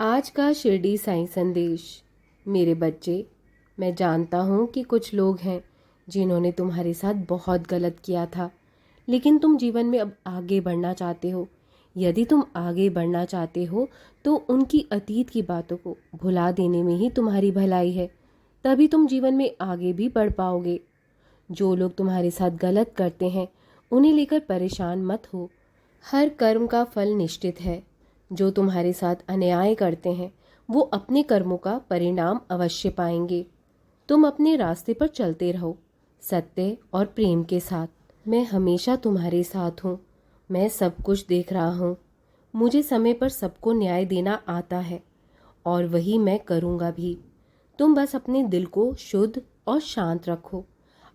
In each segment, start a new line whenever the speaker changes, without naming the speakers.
आज का शिरडी साईं संदेश। मेरे बच्चे, मैं जानता हूँ कि कुछ लोग हैं जिन्होंने तुम्हारे साथ बहुत गलत किया था, लेकिन तुम जीवन में अब आगे बढ़ना चाहते हो। यदि तुम आगे बढ़ना चाहते हो तो उनकी अतीत की बातों को भुला देने में ही तुम्हारी भलाई है। तभी तुम जीवन में आगे भी बढ़ पाओगे। जो लोग तुम्हारे साथ गलत करते हैं उन्हें लेकर परेशान मत हो। हर कर्म का फल निश्चित है। जो तुम्हारे साथ अन्याय करते हैं वो अपने कर्मों का परिणाम अवश्य पाएंगे। तुम अपने रास्ते पर चलते रहो, सत्य और प्रेम के साथ। मैं हमेशा तुम्हारे साथ हूँ। मैं सब कुछ देख रहा हूँ। मुझे समय पर सबको न्याय देना आता है और वही मैं करूँगा भी। तुम बस अपने दिल को शुद्ध और शांत रखो,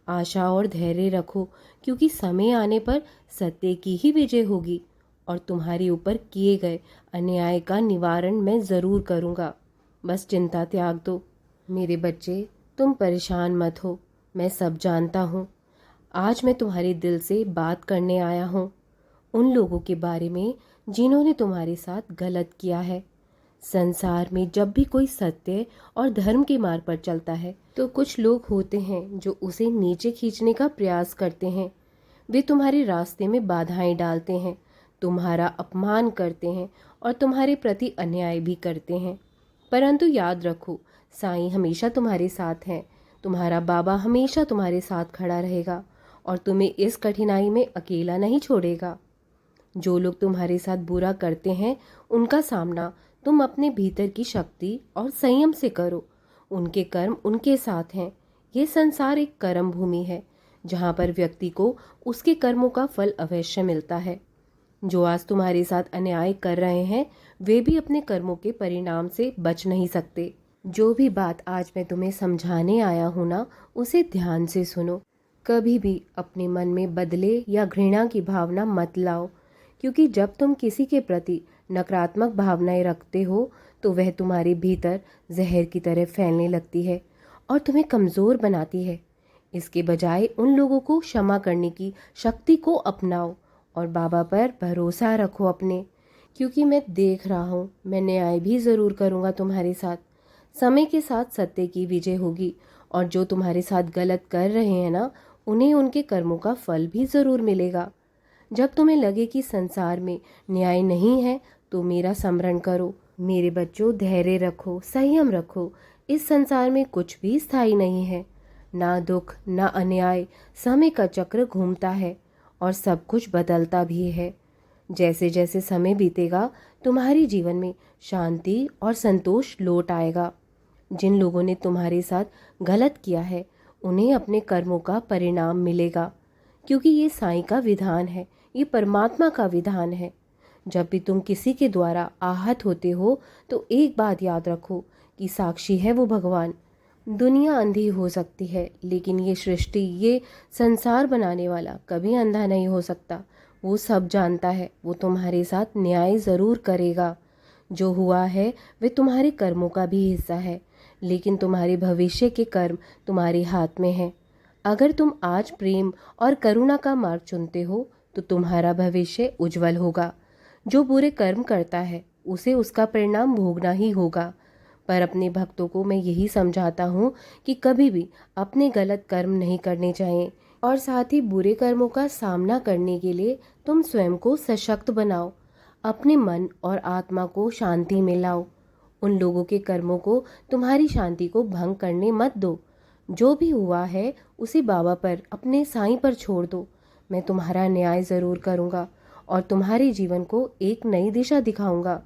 आशा और धैर्य रखो, क्योंकि समय आने पर सत्य की ही विजय होगी और तुम्हारे ऊपर किए गए अन्याय का निवारण मैं ज़रूर करूँगा। बस चिंता त्याग दो। मेरे बच्चे, तुम परेशान मत हो। मैं सब जानता हूँ। आज मैं तुम्हारे दिल से बात करने आया हूँ, उन लोगों के बारे में जिन्होंने तुम्हारे साथ गलत किया है। संसार में जब भी कोई सत्य और धर्म के मार्ग पर चलता है तो कुछ लोग होते हैं जो उसे नीचे खींचने का प्रयास करते हैं। वे तुम्हारे रास्ते में बाधाएं डालते हैं, तुम्हारा अपमान करते हैं और तुम्हारे प्रति अन्याय भी करते हैं। परंतु याद रखो, साईं हमेशा तुम्हारे साथ हैं। तुम्हारा बाबा हमेशा तुम्हारे साथ खड़ा रहेगा और तुम्हें इस कठिनाई में अकेला नहीं छोड़ेगा। जो लोग तुम्हारे साथ बुरा करते हैं उनका सामना तुम अपने भीतर की शक्ति और संयम से करो। उनके कर्म उनके साथ हैं। ये संसार एक कर्म भूमि है जहाँ पर व्यक्ति को उसके कर्मों का फल अवश्य मिलता है। जो आज तुम्हारे साथ अन्याय कर रहे हैं वे भी अपने कर्मों के परिणाम से बच नहीं सकते। जो भी बात आज मैं तुम्हें समझाने आया हूँ ना, उसे ध्यान से सुनो। कभी भी अपने मन में बदले या घृणा की भावना मत लाओ, क्योंकि जब तुम किसी के प्रति नकारात्मक भावनाएं रखते हो तो वह तुम्हारे भीतर जहर की तरह फैलने लगती है और तुम्हें कमज़ोर बनाती है। इसके बजाय उन लोगों को क्षमा करने की शक्ति को अपनाओ और बाबा पर भरोसा रखो अपने, क्योंकि मैं देख रहा हूँ, मैं न्याय भी ज़रूर करूँगा तुम्हारे साथ। समय के साथ सत्य की विजय होगी और जो तुम्हारे साथ गलत कर रहे हैं ना, उन्हें उनके कर्मों का फल भी ज़रूर मिलेगा। जब तुम्हें लगे कि संसार में न्याय नहीं है तो मेरा स्मरण करो। मेरे बच्चों, धैर्य रखो, संयम रखो। इस संसार में कुछ भी स्थायी नहीं है, ना दुख ना अन्याय। समय का चक्र घूमता है और सब कुछ बदलता भी है। जैसे जैसे समय बीतेगा तुम्हारे जीवन में शांति और संतोष लौट आएगा। जिन लोगों ने तुम्हारे साथ गलत किया है उन्हें अपने कर्मों का परिणाम मिलेगा, क्योंकि ये साईं का विधान है, ये परमात्मा का विधान है। जब भी तुम किसी के द्वारा आहत होते हो तो एक बात याद रखो कि साक्षी है वो भगवान। दुनिया अंधी हो सकती है, लेकिन ये सृष्टि, ये संसार बनाने वाला कभी अंधा नहीं हो सकता। वो सब जानता है। वो तुम्हारे साथ न्याय ज़रूर करेगा। जो हुआ है वे तुम्हारे कर्मों का भी हिस्सा है, लेकिन तुम्हारे भविष्य के कर्म तुम्हारे हाथ में हैं। अगर तुम आज प्रेम और करुणा का मार्ग चुनते हो तो तुम्हारा भविष्य उज्जवल होगा। जो बुरे कर्म करता है उसे उसका परिणाम भोगना ही होगा। पर अपने भक्तों को मैं यही समझाता हूँ कि कभी भी अपने गलत कर्म नहीं करने चाहिए और साथ ही बुरे कर्मों का सामना करने के लिए तुम स्वयं को सशक्त बनाओ। अपने मन और आत्मा को शांति में लाओ। उन लोगों के कर्मों को तुम्हारी शांति को भंग करने मत दो। जो भी हुआ है उसे बाबा पर, अपने साईं पर छोड़ दो। मैं तुम्हारा न्याय ज़रूर करूँगा और तुम्हारे जीवन को एक नई दिशा दिखाऊंगा।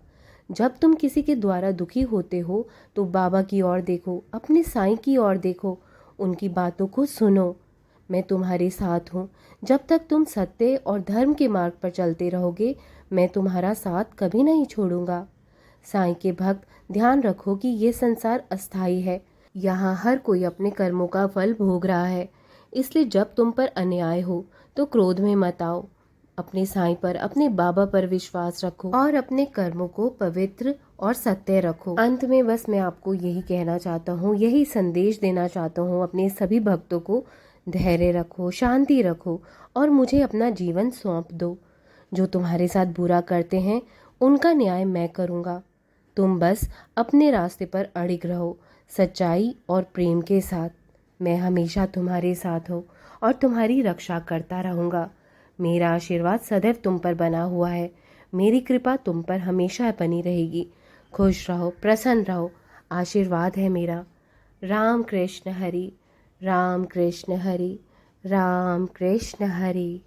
जब तुम किसी के द्वारा दुखी होते हो तो बाबा की ओर देखो, अपने साईं की ओर देखो, उनकी बातों को सुनो। मैं तुम्हारे साथ हूँ। जब तक तुम सत्य और धर्म के मार्ग पर चलते रहोगे मैं तुम्हारा साथ कभी नहीं छोड़ूंगा। साईं के भक्त, ध्यान रखो कि ये संसार अस्थाई है। यहाँ हर कोई अपने कर्मों का फल भोग रहा है। इसलिए जब तुम पर अन्याय हो तो क्रोध में मत आओ। अपने साईं पर, अपने बाबा पर विश्वास रखो और अपने कर्मों को पवित्र और सत्य रखो। अंत में बस मैं आपको यही कहना चाहता हूँ, यही संदेश देना चाहता हूँ अपने सभी भक्तों को। धैर्य रखो, शांति रखो और मुझे अपना जीवन सौंप दो। जो तुम्हारे साथ बुरा करते हैं उनका न्याय मैं करूँगा। तुम बस अपने रास्ते पर अड़िग रहो, सच्चाई और प्रेम के साथ। मैं हमेशा तुम्हारे साथ हूँ और तुम्हारी रक्षा करता रहूँगा। मेरा आशीर्वाद सदैव तुम पर बना हुआ है। मेरी कृपा तुम पर हमेशा बनी रहेगी। खुश रहो, प्रसन्न रहो, आशीर्वाद है मेरा। राम कृष्ण हरि, राम कृष्ण हरि, राम कृष्ण हरि।